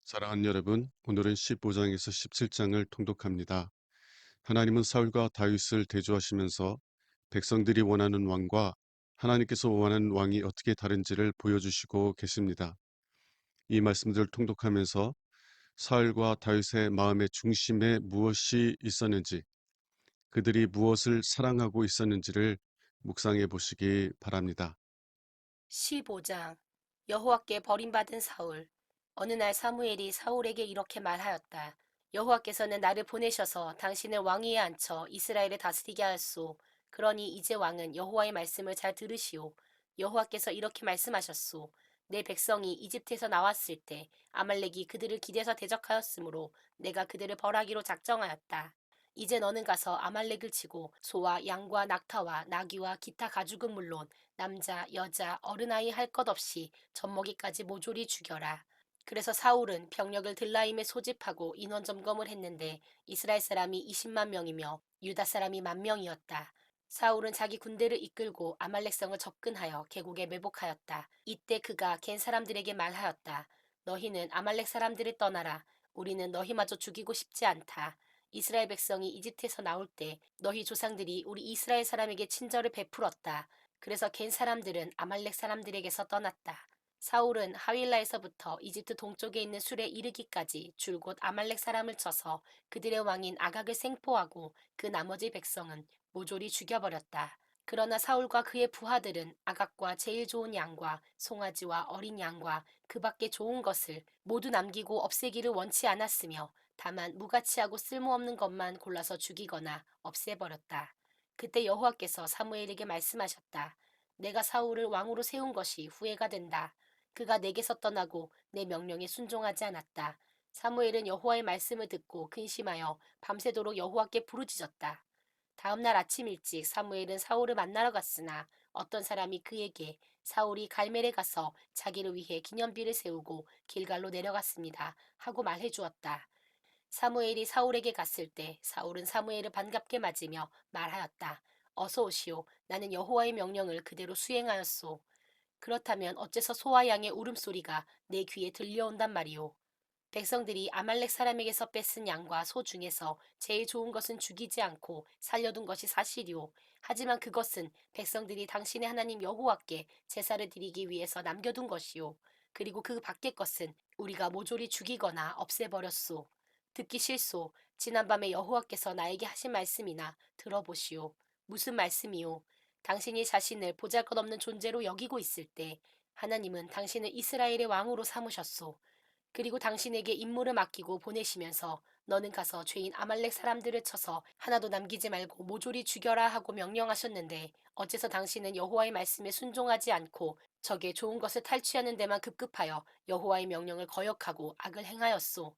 사랑하는 여러분, 오늘은 15장에서 17장을 통독합니다. 하나님은 사울과 다윗을 대조하시면서 백성들이 원하는 왕과 하나님께서 원하는 왕이 어떻게 다른지를 보여주시고 계십니다. 이 말씀들을 통독하면서 사울과 다윗의 마음의 중심에 무엇이 있었는지, 그들이 무엇을 사랑하고 있었는지를 묵상해 보시기 바랍니다. 15장 여호와께 버림받은 사울. 어느 날 사무엘이 사울에게 이렇게 말하였다. 여호와께서는 나를 보내셔서 당신을 왕위에 앉혀 이스라엘을 다스리게 하였소. 그러니 이제 왕은 여호와의 말씀을 잘 들으시오. 여호와께서 이렇게 말씀하셨소. 내 백성이 이집트에서 나왔을 때 아말렉이 그들을 기대서 대적하였으므로 내가 그들을 벌하기로 작정하였다. 이제 너는 가서 아말렉을 치고 소와 양과 낙타와 나귀와 기타 가죽은 물론 남자, 여자, 어른아이 할 것 없이 젖먹이까지 모조리 죽여라. 그래서 사울은 병력을 들라임에 소집하고 인원 점검을 했는데 이스라엘 사람이 20만 명이며 유다 사람이 10,000명이었다. 사울은 자기 군대를 이끌고 아말렉성을 접근하여 계곡에 매복하였다. 이때 그가 겐 사람들에게 말하였다. 너희는 아말렉 사람들을 떠나라. 우리는 너희마저 죽이고 싶지 않다. 이스라엘 백성이 이집트에서 나올 때 너희 조상들이 우리 이스라엘 사람에게 친절을 베풀었다. 그래서 겐 사람들은 아말렉 사람들에게서 떠났다. 사울은 하윌라에서부터 이집트 동쪽에 있는 술에 이르기까지 줄곧 아말렉 사람을 쳐서 그들의 왕인 아각을 생포하고 그 나머지 백성은 모조리 죽여버렸다. 그러나 사울과 그의 부하들은 아각과 제일 좋은 양과 송아지와 어린 양과 그 밖에 좋은 것을 모두 남기고 없애기를 원치 않았으며 다만 무가치하고 쓸모없는 것만 골라서 죽이거나 없애버렸다. 그때 여호와께서 사무엘에게 말씀하셨다. 내가 사울을 왕으로 세운 것이 후회가 된다. 그가 내게서 떠나고 내 명령에 순종하지 않았다. 사무엘은 여호와의 말씀을 듣고 근심하여 밤새도록 여호와께 부르짖었다. 다음 날 아침 일찍 사무엘은 사울을 만나러 갔으나 어떤 사람이 그에게 사울이 갈멜에 가서 자기를 위해 기념비를 세우고 길갈로 내려갔습니다. 하고 말해 주었다. 사무엘이 사울에게 갔을 때 사울은 사무엘을 반갑게 맞으며 말하였다. 어서 오시오. 나는 여호와의 명령을 그대로 수행하였소. 그렇다면 어째서 소와 양의 울음소리가 내 귀에 들려온단 말이오. 백성들이 아말렉 사람에게서 뺏은 양과 소 중에서 제일 좋은 것은 죽이지 않고 살려둔 것이 사실이오. 하지만 그것은 백성들이 당신의 하나님 여호와께 제사를 드리기 위해서 남겨둔 것이오. 그리고 그 밖의 것은 우리가 모조리 죽이거나 없애버렸소. 듣기 싫소. 지난밤에 여호와께서 나에게 하신 말씀이나 들어보시오. 무슨 말씀이오? 당신이 자신을 보잘것없는 존재로 여기고 있을 때 하나님은 당신을 이스라엘의 왕으로 삼으셨소. 그리고 당신에게 임무를 맡기고 보내시면서 너는 가서 죄인 아말렉 사람들을 쳐서 하나도 남기지 말고 모조리 죽여라 하고 명령하셨는데 어째서 당신은 여호와의 말씀에 순종하지 않고 적의 좋은 것을 탈취하는 데만 급급하여 여호와의 명령을 거역하고 악을 행하였소.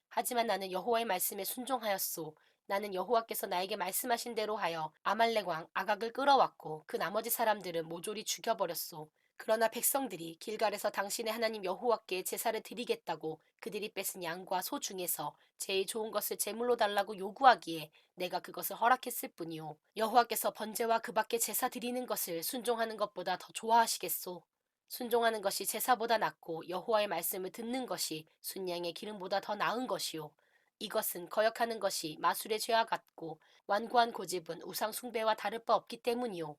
하지만 나는 여호와의 말씀에 순종하였소. 나는 여호와께서 나에게 말씀하신 대로 하여 아말렉 왕 아각을 끌어왔고 그 나머지 사람들은 모조리 죽여버렸소. 그러나 백성들이 길갈에서 당신의 하나님 여호와께 제사를 드리겠다고 그들이 뺏은 양과 소 중에서 제일 좋은 것을 제물로 달라고 요구하기에 내가 그것을 허락했을 뿐이요. 여호와께서 번제와 그 밖에 제사 드리는 것을 순종하는 것보다 더 좋아하시겠소. 순종하는 것이 제사보다 낫고 여호와의 말씀을 듣는 것이 순양의 기름보다 더 나은 것이요. 이것은 거역하는 것이 마술의 죄와 같고 완고한 고집은 우상 숭배와 다를 바 없기 때문이요.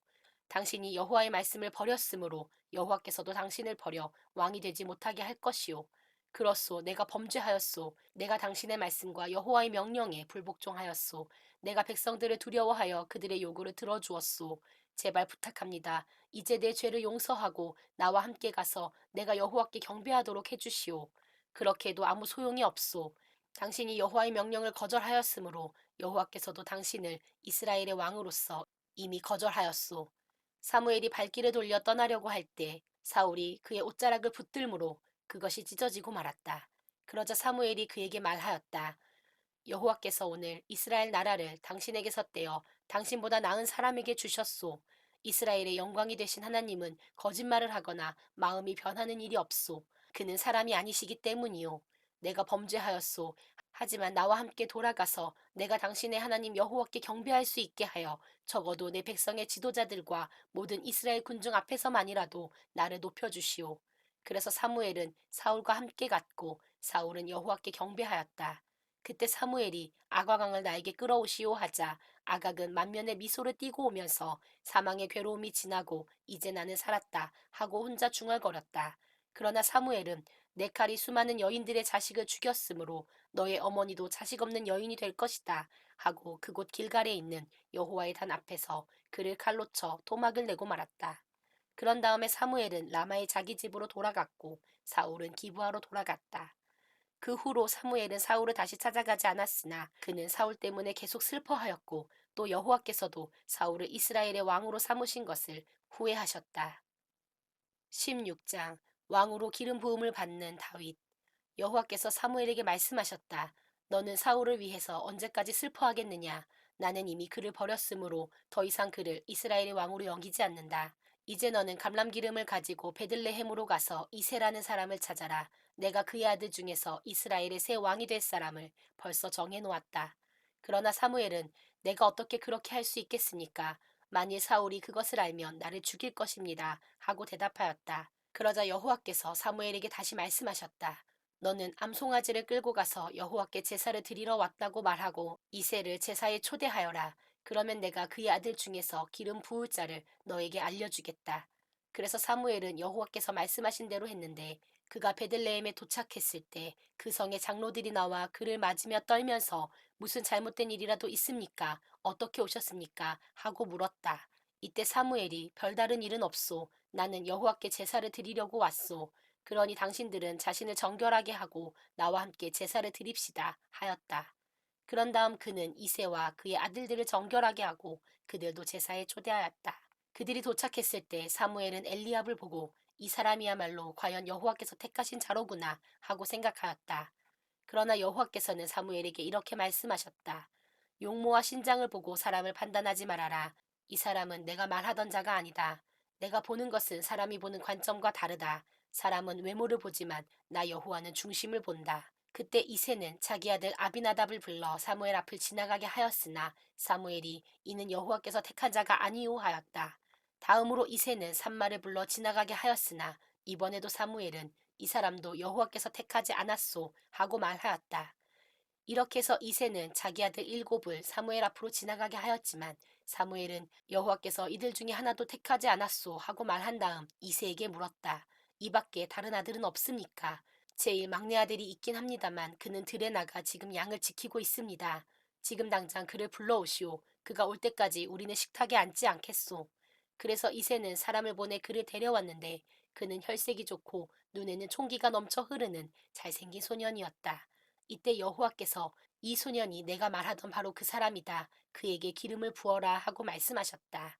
당신이 여호와의 말씀을 버렸으므로 여호와께서도 당신을 버려 왕이 되지 못하게 할 것이요. 그렇소. 내가 범죄하였소. 내가 당신의 말씀과 여호와의 명령에 불복종하였소. 내가 백성들을 두려워하여 그들의 요구를 들어주었소. 제발 부탁합니다. 이제 내 죄를 용서하고 나와 함께 가서 내가 여호와께 경배하도록 해주시오. 그렇게 해도 아무 소용이 없소. 당신이 여호와의 명령을 거절하였으므로 여호와께서도 당신을 이스라엘의 왕으로서 이미 거절하였소. 사무엘이 발길을 돌려 떠나려고 할 때 사울이 그의 옷자락을 붙들므로 그것이 찢어지고 말았다. 그러자 사무엘이 그에게 말하였다. 여호와께서 오늘 이스라엘 나라를 당신에게서 떼어 당신보다 나은 사람에게 주셨소. 이스라엘의 영광이 되신 하나님은 거짓말을 하거나 마음이 변하는 일이 없소. 그는 사람이 아니시기 때문이요. 내가 범죄하였소. 하지만 나와 함께 돌아가서 내가 당신의 하나님 여호와께 경배할 수 있게 하여 적어도 내 백성의 지도자들과 모든 이스라엘 군중 앞에서만이라도 나를 높여주시오. 그래서 사무엘은 사울과 함께 갔고 사울은 여호와께 경배하였다. 그때 사무엘이 아가강을 나에게 끌어오시오 하자 아각은 만면에 미소를 띠고 오면서 사망의 괴로움이 지나고 이제 나는 살았다 하고 혼자 중얼거렸다. 그러나 사무엘은 내 칼이 수많은 여인들의 자식을 죽였으므로 너의 어머니도 자식 없는 여인이 될 것이다 하고 그곳 길갈에 있는 여호와의 단 앞에서 그를 칼로 쳐 토막을 내고 말았다. 그런 다음에 사무엘은 라마의 자기 집으로 돌아갔고 사울은 기브아로 돌아갔다. 그 후로 사무엘은 사울을 다시 찾아가지 않았으나 그는 사울 때문에 계속 슬퍼하였고 또 여호와께서도 사울을 이스라엘의 왕으로 삼으신 것을 후회하셨다. 16장 왕으로 기름 부음을 받는 다윗. 여호와께서 사무엘에게 말씀하셨다. 너는 사울을 위해서 언제까지 슬퍼하겠느냐? 나는 이미 그를 버렸으므로 더 이상 그를 이스라엘의 왕으로 여기지 않는다. 이제 너는 감람 기름을 가지고 베들레헴으로 가서 이새라는 사람을 찾아라. 내가 그의 아들 중에서 이스라엘의 새 왕이 될 사람을 벌써 정해 놓았다. 그러나 사무엘은 내가 어떻게 그렇게 할 수 있겠습니까? 만일 사울이 그것을 알면 나를 죽일 것입니다. 하고 대답하였다. 그러자 여호와께서 사무엘에게 다시 말씀하셨다. 너는 암송아지를 끌고 가서 여호와께 제사를 드리러 왔다고 말하고 이새를 제사에 초대하여라. 그러면 내가 그의 아들 중에서 기름 부을 자를 너에게 알려주겠다. 그래서 사무엘은 여호와께서 말씀하신 대로 했는데 그가 베들레헴에 도착했을 때 그 성의 장로들이 나와 그를 맞으며 떨면서 무슨 잘못된 일이라도 있습니까? 어떻게 오셨습니까? 하고 물었다. 이때 사무엘이 별다른 일은 없소. 나는 여호와께 제사를 드리려고 왔소. 그러니 당신들은 자신을 정결하게 하고 나와 함께 제사를 드립시다 하였다. 그런 다음 그는 이새와 그의 아들들을 정결하게 하고 그들도 제사에 초대하였다. 그들이 도착했을 때 사무엘은 엘리압을 보고 이 사람이야말로 과연 여호와께서 택하신 자로구나 하고 생각하였다. 그러나 여호와께서는 사무엘에게 이렇게 말씀하셨다. 용모와 신장을 보고 사람을 판단하지 말아라. 이 사람은 내가 말하던 자가 아니다. 내가 보는 것은 사람이 보는 관점과 다르다. 사람은 외모를 보지만 나 여호와는 중심을 본다. 그때 이새는 자기 아들 아비나답을 불러 사무엘 앞을 지나가게 하였으나 사무엘이 이는 여호와께서 택한 자가 아니오 하였다. 다음으로 이새는 산마를 불러 지나가게 하였으나 이번에도 사무엘은 이 사람도 여호와께서 택하지 않았소 하고 말하였다. 이렇게 해서 이새는 자기 아들 일곱을 사무엘 앞으로 지나가게 하였지만 사무엘은 여호와께서 이들 중에 하나도 택하지 않았소 하고 말한 다음 이새에게 물었다. 이 밖에 다른 아들은 없습니까? 제일 막내 아들이 있긴 합니다만 그는 들에 나가 지금 양을 지키고 있습니다. 지금 당장 그를 불러오시오. 그가 올 때까지 우리는 식탁에 앉지 않겠소. 그래서 이새는 사람을 보내 그를 데려왔는데 그는 혈색이 좋고 눈에는 총기가 넘쳐 흐르는 잘생긴 소년이었다. 이때 여호와께서 이 소년이 내가 말하던 바로 그 사람이다. 그에게 기름을 부어라 하고 말씀하셨다.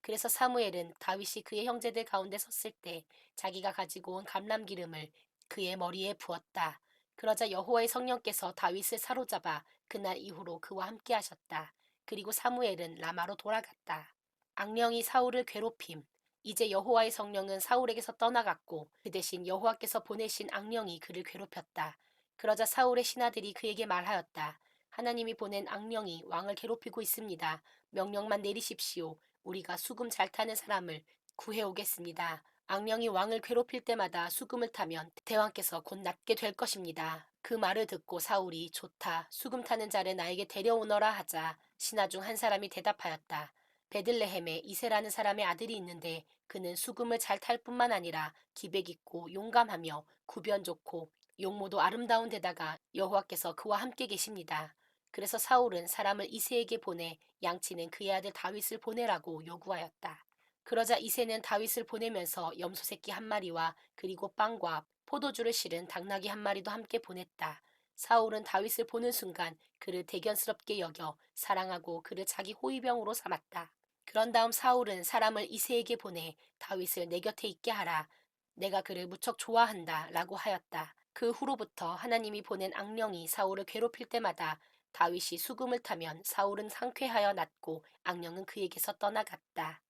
그래서 사무엘은 다윗이 그의 형제들 가운데 섰을 때 자기가 가지고 온 감람 기름을 그의 머리에 부었다. 그러자 여호와의 성령께서 다윗을 사로잡아 그날 이후로 그와 함께 하셨다. 그리고 사무엘은 라마로 돌아갔다. 악령이 사울을 괴롭힘. 이제 여호와의 성령은 사울에게서 떠나갔고 그 대신 여호와께서 보내신 악령이 그를 괴롭혔다. 그러자 사울의 신하들이 그에게 말하였다. 하나님이 보낸 악령이 왕을 괴롭히고 있습니다. 명령만 내리십시오. 우리가 수금 잘 타는 사람을 구해오겠습니다. 악령이 왕을 괴롭힐 때마다 수금을 타면 대왕께서 곧 낫게 될 것입니다. 그 말을 듣고 사울이 좋다. 수금 타는 자를 나에게 데려오너라 하자 신하 중 한 사람이 대답하였다. 베들레헴에 이새라는 사람의 아들이 있는데 그는 수금을 잘 탈 뿐만 아니라 기백 있고 용감하며 구변 좋고 용모도 아름다운 데다가 여호와께서 그와 함께 계십니다. 그래서 사울은 사람을 이새에게 보내 양치는 그의 아들 다윗을 보내라고 요구하였다. 그러자 이새는 다윗을 보내면서 염소 새끼 한 마리와 그리고 빵과 포도주를 실은 당나귀 한 마리도 함께 보냈다. 사울은 다윗을 보는 순간 그를 대견스럽게 여겨 사랑하고 그를 자기 호위병으로 삼았다. 그런 다음 사울은 사람을 이새에게 보내 다윗을 내 곁에 있게 하라. 내가 그를 무척 좋아한다 라고 하였다. 그 후로부터 하나님이 보낸 악령이 사울을 괴롭힐 때마다 다윗이 수금을 타면 사울은 상쾌하여 낫고 악령은 그에게서 떠나갔다.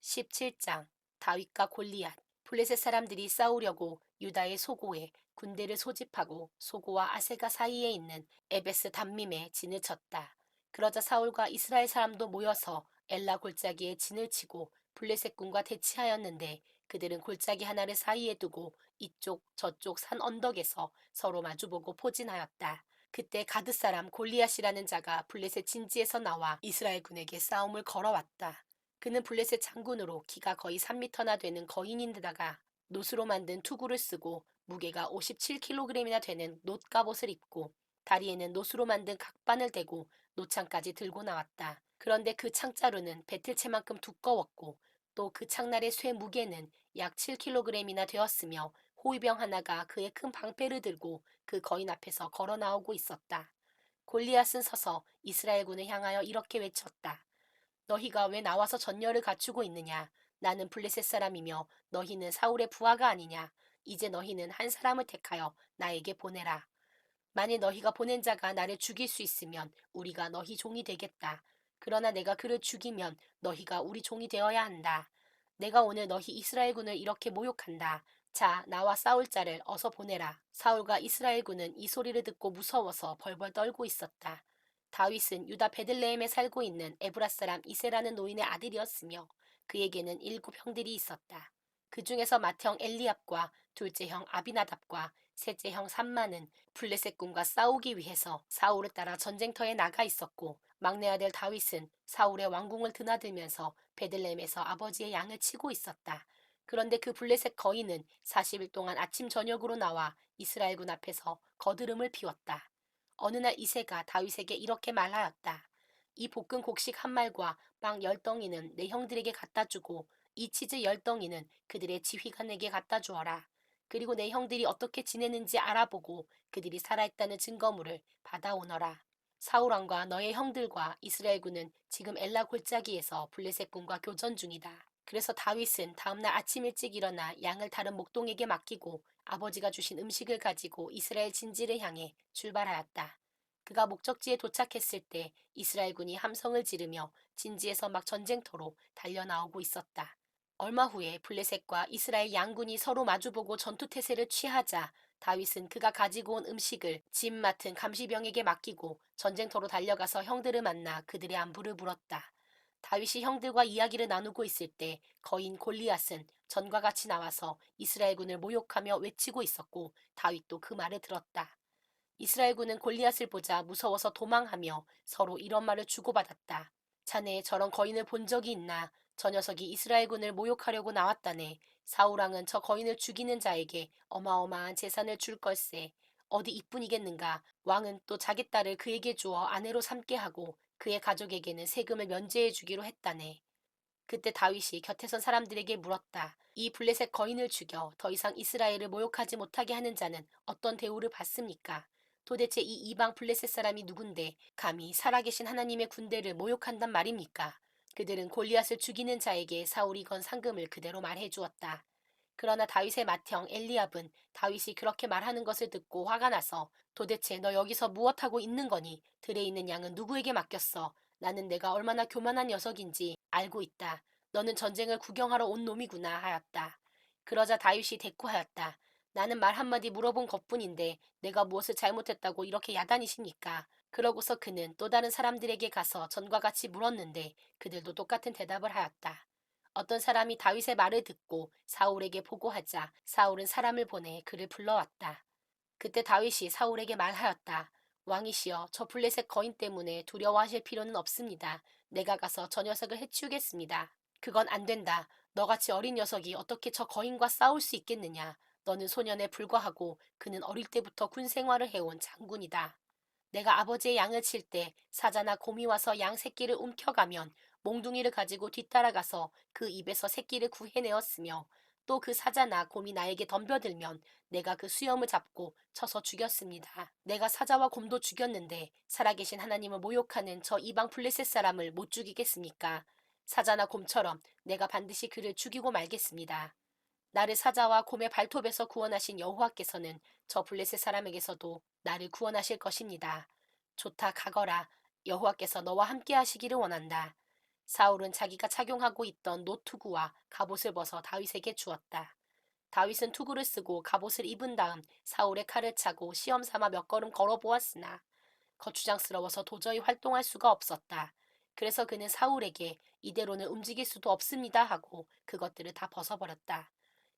17장 다윗과 골리앗. 블레셋 사람들이 싸우려고 유다의 소고에 군대를 소집하고 소고와 아세가 사이에 있는 에베스 담밈에 진을 쳤다. 그러자 사울과 이스라엘 사람도 모여서 엘라 골짜기에 진을 치고 블레셋 군과 대치하였는데 그들은 골짜기 하나를 사이에 두고 이쪽 저쪽 산 언덕에서 서로 마주보고 포진하였다. 그때 가드 사람 골리앗이라는 자가 블레셋 진지에서 나와 이스라엘 군에게 싸움을 걸어왔다. 그는 블레셋 장군으로 키가 거의 3미터나 되는 거인인데다가 노스로 만든 투구를 쓰고 무게가 57kg이나 되는 놋갑옷을 입고 다리에는 노스로 만든 각반을 대고 노창까지 들고 나왔다. 그런데 그 창자루는 배틀채만큼 두꺼웠고 또 그 창날의 쇠 무게는 약 7kg이나 되었으며 호위병 하나가 그의 큰 방패를 들고 그 거인 앞에서 걸어 나오고 있었다. 골리앗은 서서 이스라엘군을 향하여 이렇게 외쳤다. 너희가 왜 나와서 전열을 갖추고 있느냐? 나는 블레셋 사람이며 너희는 사울의 부하가 아니냐? 이제 너희는 한 사람을 택하여 나에게 보내라. 만일 너희가 보낸 자가 나를 죽일 수 있으면 우리가 너희 종이 되겠다. 그러나 내가 그를 죽이면 너희가 우리 종이 되어야 한다. 내가 오늘 너희 이스라엘군을 이렇게 모욕한다. 자, 나와 싸울 자를 어서 보내라. 사울과 이스라엘군은 이 소리를 듣고 무서워서 벌벌 떨고 있었다. 다윗은 유다 베들레헴에 살고 있는 에브라 사람 이세라는 노인의 아들이었으며 그에게는 7형들이 있었다. 그 중에서 맏형 엘리압과 둘째 형 아비나답과 셋째 형 삼마는 블레셋 군과 싸우기 위해서 사울을 따라 전쟁터에 나가 있었고 막내 아들 다윗은 사울의 왕궁을 드나들면서 베들레헴에서 아버지의 양을 치고 있었다. 그런데 그 블레셋 거인은 40일 동안 아침 저녁으로 나와 이스라엘군 앞에서 거드름을 피웠다. 어느 날 이새가 다윗에게 이렇게 말하였다. 이 볶은 곡식 한 말과 빵 10덩이는 내 형들에게 갖다 주고 이 치즈 10덩이는 그들의 지휘관에게 갖다 주어라. 그리고 내 형들이 어떻게 지내는지 알아보고 그들이 살아있다는 증거물을 받아오너라. 사울왕과 너의 형들과 이스라엘군은 지금 엘라 골짜기에서 블레셋 군과 교전 중이다. 그래서 다윗은 다음날 아침 일찍 일어나 양을 다른 목동에게 맡기고 아버지가 주신 음식을 가지고 이스라엘 진지를 향해 출발하였다. 그가 목적지에 도착했을 때 이스라엘군이 함성을 지르며 진지에서 막 전쟁터로 달려나오고 있었다. 얼마 후에 블레셋과 이스라엘 양군이 서로 마주보고 전투태세를 취하자 다윗은 그가 가지고 온 음식을 짐 맡은 감시병에게 맡기고 전쟁터로 달려가서 형들을 만나 그들의 안부를 물었다. 다윗이 형들과 이야기를 나누고 있을 때 거인 골리앗은 전과 같이 나와서 이스라엘군을 모욕하며 외치고 있었고 다윗도 그 말을 들었다. 이스라엘군은 골리앗을 보자 무서워서 도망하며 서로 이런 말을 주고받았다. 자네 저런 거인을 본 적이 있나? 저 녀석이 이스라엘군을 모욕하려고 나왔다네. 사울왕은 저 거인을 죽이는 자에게 어마어마한 재산을 줄 걸세. 어디 이뿐이겠는가? 왕은 또 자기 딸을 그에게 주어 아내로 삼게 하고 그의 가족에게는 세금을 면제해 주기로 했다네. 그때 다윗이 곁에 선 사람들에게 물었다. 이 블레셋 거인을 죽여 더 이상 이스라엘을 모욕하지 못하게 하는 자는 어떤 대우를 받습니까? 도대체 이 이방 블레셋 사람이 누군데 감히 살아계신 하나님의 군대를 모욕한단 말입니까? 그들은 골리앗을 죽이는 자에게 사울이 건 상금을 그대로 말해 주었다. 그러나 다윗의 맏형 엘리압은 다윗이 그렇게 말하는 것을 듣고 화가 나서 도대체 너 여기서 무엇하고 있는 거니? 들에 있는 양은 누구에게 맡겼어? 나는 내가 얼마나 교만한 녀석인지 알고 있다. 너는 전쟁을 구경하러 온 놈이구나 하였다. 그러자 다윗이 대꾸하였다. 나는 말 한마디 물어본 것뿐인데 내가 무엇을 잘못했다고 이렇게 야단이십니까? 그러고서 그는 또 다른 사람들에게 가서 전과 같이 물었는데 그들도 똑같은 대답을 하였다. 어떤 사람이 다윗의 말을 듣고 사울에게 보고하자 사울은 사람을 보내 그를 불러왔다. 그때 다윗이 사울에게 말하였다. 왕이시여, 저 블레셋 거인 때문에 두려워하실 필요는 없습니다. 내가 가서 저 녀석을 해치우겠습니다. 그건 안 된다. 너같이 어린 녀석이 어떻게 저 거인과 싸울 수 있겠느냐. 너는 소년에 불과하고 그는 어릴 때부터 군 생활을 해온 장군이다. 내가 아버지의 양을 칠 때 사자나 곰이 와서 양 새끼를 움켜가면 몽둥이를 가지고 뒤따라가서 그 입에서 새끼를 구해내었으며 또 그 사자나 곰이 나에게 덤벼들면 내가 그 수염을 잡고 쳐서 죽였습니다. 내가 사자와 곰도 죽였는데 살아계신 하나님을 모욕하는 저 이방 블레셋 사람을 못 죽이겠습니까? 사자나 곰처럼 내가 반드시 그를 죽이고 말겠습니다. 나를 사자와 곰의 발톱에서 구원하신 여호와께서는 저 블레셋 사람에게서도 나를 구원하실 것입니다. 좋다 가거라. 여호와께서 너와 함께 하시기를 원한다. 사울은 자기가 착용하고 있던 노투구와 갑옷을 벗어 다윗에게 주었다. 다윗은 투구를 쓰고 갑옷을 입은 다음 사울의 칼을 차고 시험 삼아 몇 걸음 걸어 보았으나 거추장스러워서 도저히 활동할 수가 없었다. 그래서 그는 사울에게 이대로는 움직일 수도 없습니다 하고 그것들을 다 벗어버렸다.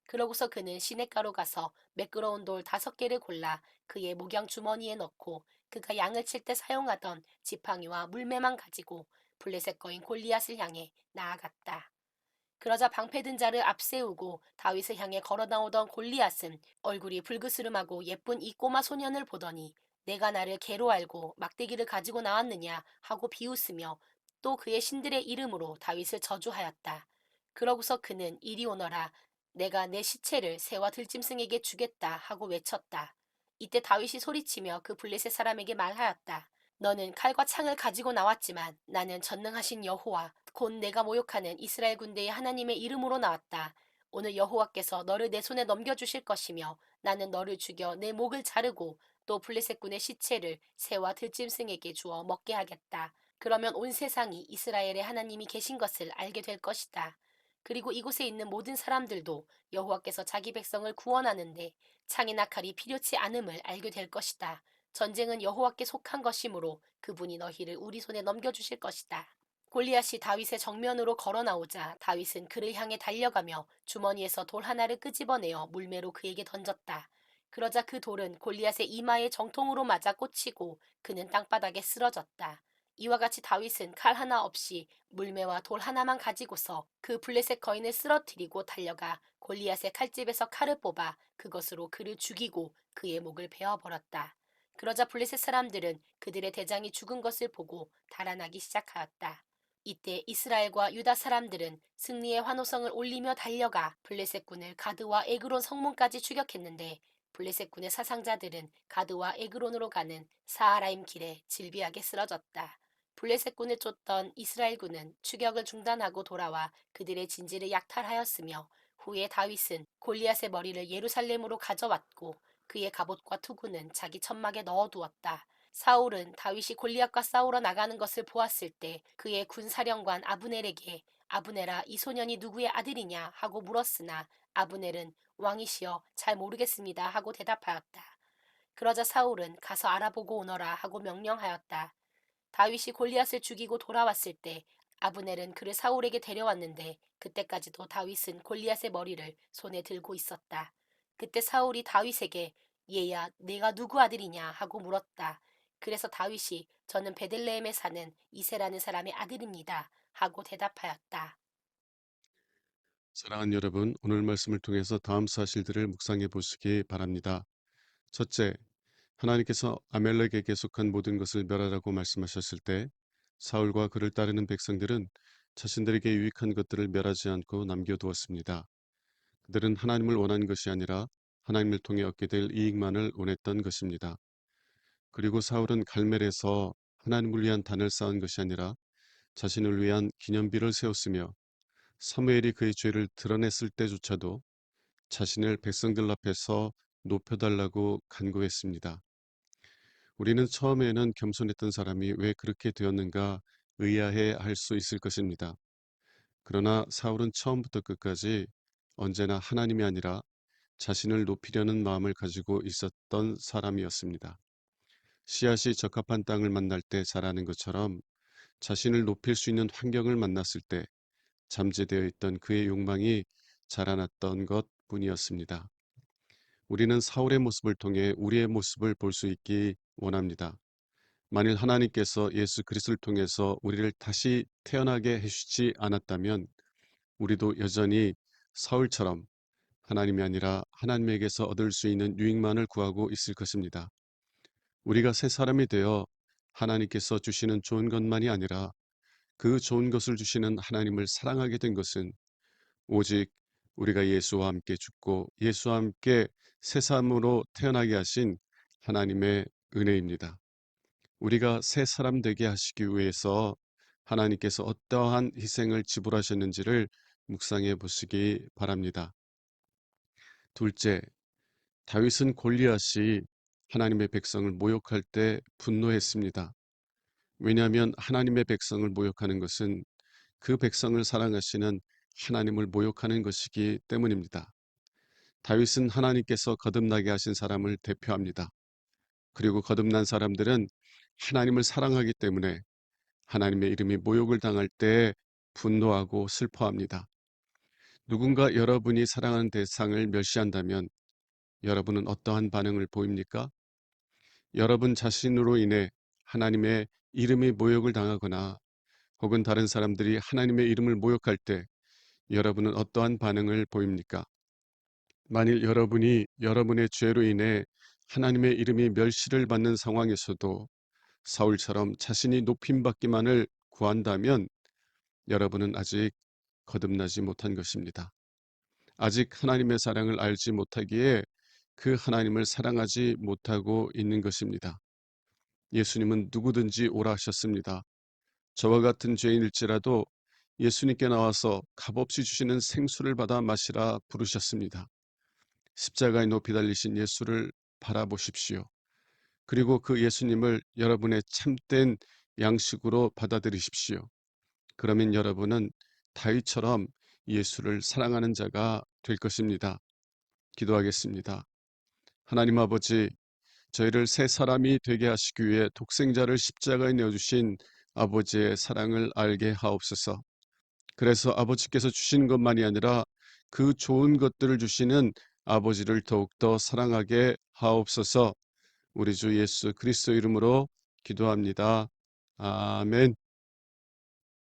그러고서 그는 시냇가로 가서 매끄러운 돌 5개를 골라 그의 목양 주머니에 넣고 그가 양을 칠 때 사용하던 지팡이와 물매만 가지고 블레셋 거인 골리앗을 향해 나아갔다. 그러자 방패든 자를 앞세우고 다윗을 향해 걸어 나오던 골리앗은 얼굴이 불그스름하고 예쁜 이 꼬마 소년을 보더니 내가 나를 개로 알고 막대기를 가지고 나왔느냐 하고 비웃으며 또 그의 신들의 이름으로 다윗을 저주하였다. 그러고서 그는 이리 오너라 내가 내 시체를 새와 들짐승에게 주겠다 하고 외쳤다. 이때 다윗이 소리치며 그 블레셋 사람에게 말하였다. 너는 칼과 창을 가지고 나왔지만 나는 전능하신 여호와 곧 내가 모욕하는 이스라엘 군대의 하나님의 이름으로 나왔다. 오늘 여호와께서 너를 내 손에 넘겨주실 것이며 나는 너를 죽여 내 목을 자르고 또 블레셋 군의 시체를 새와 들짐승에게 주어 먹게 하겠다. 그러면 온 세상이 이스라엘의 하나님이 계신 것을 알게 될 것이다. 그리고 이곳에 있는 모든 사람들도 여호와께서 자기 백성을 구원하는데 창이나 칼이 필요치 않음을 알게 될 것이다. 전쟁은 여호와께 속한 것이므로 그분이 너희를 우리 손에 넘겨주실 것이다. 골리앗이 다윗의 정면으로 걸어 나오자 다윗은 그를 향해 달려가며 주머니에서 돌 하나를 끄집어내어 물매로 그에게 던졌다. 그러자 그 돌은 골리앗의 이마에 정통으로 맞아 꽂히고 그는 땅바닥에 쓰러졌다. 이와 같이 다윗은 칼 하나 없이 물매와 돌 하나만 가지고서 그 블레셋 거인을 쓰러뜨리고 달려가 골리앗의 칼집에서 칼을 뽑아 그것으로 그를 죽이고 그의 목을 베어버렸다. 그러자 블레셋 사람들은 그들의 대장이 죽은 것을 보고 달아나기 시작하였다. 이때 이스라엘과 유다 사람들은 승리의 환호성을 올리며 달려가 블레셋군을 가드와 에그론 성문까지 추격했는데 블레셋 군의 사상자들은 가드와 에그론으로 가는 사하라임 길에 질비하게 쓰러졌다. 블레셋 군을 쫓던 이스라엘 군은 추격을 중단하고 돌아와 그들의 진지를 약탈하였으며 후에 다윗은 골리앗의 머리를 예루살렘으로 가져왔고 그의 갑옷과 투구는 자기 천막에 넣어두었다. 사울은 다윗이 골리앗과 싸우러 나가는 것을 보았을 때 그의 군사령관 아브넬에게 아브넬아 이 소년이 누구의 아들이냐 하고 물었으나 아브넬은 왕이시여 잘 모르겠습니다 하고 대답하였다. 그러자 사울은 가서 알아보고 오너라 하고 명령하였다. 다윗이 골리앗을 죽이고 돌아왔을 때 아브넬은 그를 사울에게 데려왔는데 그때까지도 다윗은 골리앗의 머리를 손에 들고 있었다. 그때 사울이 다윗에게 얘야 내가 누구 아들이냐 하고 물었다. 그래서 다윗이 저는 베들레헴에 사는 이세라는 사람의 아들입니다 하고 대답하였다. 사랑하는 여러분, 오늘 말씀을 통해서 다음 사실들을 묵상해 보시기 바랍니다. 첫째, 하나님께서 아멜렉에게 속한 모든 것을 멸하라고 말씀하셨을 때 사울과 그를 따르는 백성들은 자신들에게 유익한 것들을 멸하지 않고 남겨두었습니다. 그들은 하나님을 원한 것이 아니라 하나님을 통해 얻게 될 이익만을 원했던 것입니다. 그리고 사울은 갈멜에서 하나님을 위한 단을 쌓은 것이 아니라 자신을 위한 기념비를 세웠으며 사무엘이 그의 죄를 드러냈을 때조차도 자신을 백성들 앞에서 높여달라고 간구했습니다. 우리는 처음에는 겸손했던 사람이 왜 그렇게 되었는가 의아해 할 수 있을 것입니다. 그러나 사울은 처음부터 끝까지 언제나 하나님이 아니라 자신을 높이려는 마음을 가지고 있었던 사람이었습니다. 씨앗이 적합한 땅을 만날 때 자라는 것처럼 자신을 높일 수 있는 환경을 만났을 때 잠재되어 있던 그의 욕망이 자라났던 것 뿐이었습니다. 우리는 사울의 모습을 통해 우리의 모습을 볼 수 있기 원합니다. 만일 하나님께서 예수 그리스도를 통해서 우리를 다시 태어나게 해주지 않았다면 우리도 여전히 사울처럼 하나님이 아니라 하나님에게서 얻을 수 있는 유익만을 구하고 있을 것입니다. 우리가 새 사람이 되어 하나님께서 주시는 좋은 것만이 아니라 그 좋은 것을 주시는 하나님을 사랑하게 된 것은 오직 우리가 예수와 함께 죽고 예수와 함께 새 사람으로 태어나게 하신 하나님의 은혜입니다. 우리가 새 사람 되게 하시기 위해서 하나님께서 어떠한 희생을 지불하셨는지를 묵상해 보시기 바랍니다. 둘째, 다윗은 골리앗이 하나님의 백성을 모욕할 때 분노했습니다. 왜냐하면 하나님의 백성을 모욕하는 것은 그 백성을 사랑하시는 하나님을 모욕하는 것이기 때문입니다. 다윗은 하나님께서 거듭나게 하신 사람을 대표합니다. 그리고 거듭난 사람들은 하나님을 사랑하기 때문에 하나님의 이름이 모욕을 당할 때 분노하고 슬퍼합니다. 누군가 여러분이 사랑하는 대상을 멸시한다면 여러분은 어떠한 반응을 보입니까? 여러분 자신으로 인해 하나님의 이름이 모욕을 당하거나 혹은 다른 사람들이 하나님의 이름을 모욕할 때 여러분은 어떠한 반응을 보입니까? 만일 여러분이 여러분의 죄로 인해 하나님의 이름이 멸시를 받는 상황에서도 사울처럼 자신이 높임받기만을 구한다면 여러분은 아직 거듭나지 못한 것입니다. 아직 하나님의 사랑을 알지 못하기에 그 하나님을 사랑하지 못하고 있는 것입니다. 예수님은 누구든지 오라 하셨습니다. 저와 같은 죄인일지라도 예수님께 나와서 값없이 주시는 생수를 받아 마시라 부르셨습니다. 십자가에 높이 달리신 예수를 바라보십시오. 그리고 그 예수님을 여러분의 참된 양식으로 받아들이십시오. 그러면 여러분은 다윗처럼 예수를 사랑하는 자가 될 것입니다. 기도하겠습니다. 하나님 아버지, 저희를 새 사람이 되게 하시기 위해 독생자를 십자가에 내어주신 아버지의 사랑을 알게 하옵소서. 그래서 아버지께서 주시는 것만이 아니라 그 좋은 것들을 주시는 아버지를 더욱더 사랑하게 하옵소서. 우리 주 예수 그리스도 이름으로 기도합니다. 아멘.